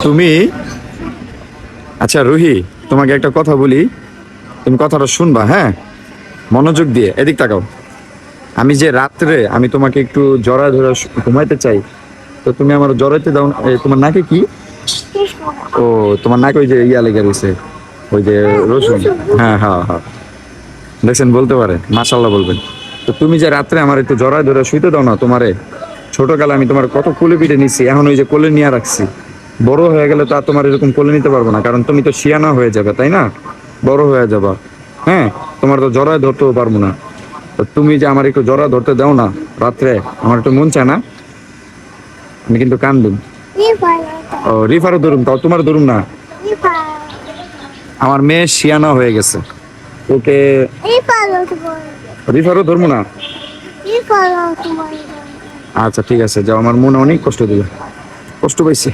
তুমি আচ্ছা রুহি, তোমাকে একটা কথা বলি, তুমি কথাটা শুনবা, হ্যাঁ? মনোযোগ দিয়ে এদিক তাকাও। আমি যে রাত্রে আমি তোমাকে একটু জড়ায় ধরে ঘুমাইতে চাই, তো তুমি আমার জড়াইতে দাও না। তোমার নাকে কি? ও, তোমার নাকে ওই যে ইয়া লেগে রয়েছে, ওই যে রসুন। হ্যাঁ হ্যাঁ হ্যাঁ, দেখছেন, বলতে পারে, মাশাল্লাহ বলবেন। তো তুমি যে রাত্রে আমার একটু জড়ায় ধরে শুইতে দাও না তোমারে। ছোটকালে আমি তোমার কত কোলে পিঠে নিছি, এখন ওই যে কোলে নিয়ে রাখছি। বড় হয়ে গেলে তো আর তোমার এরকম কোলে নিতে পারবো না, কারণ তুমি তো শিয়ানা হয়ে যাবে, তাই না? বড় হয়ে যাবা। হ্যাঁ, তোমার তো জড়ায় ধরতেও পারবো না। তো তুমি যে আমার একটু জড়া ধরতে দাও না রাত্রে, আমার একটু মন চায় না, আমি কিন্তু কান্দুম। ও, রিফারও ধরুম, তাও তোমার ধরুম না। আমার মেয়ে শিয়ানা হয়ে গেছে, ওকে রিফারও ধরবো না। আচ্ছা ঠিক আছে, যাও, আমার মনে অনেক কষ্ট দিল, কষ্ট পাইছি।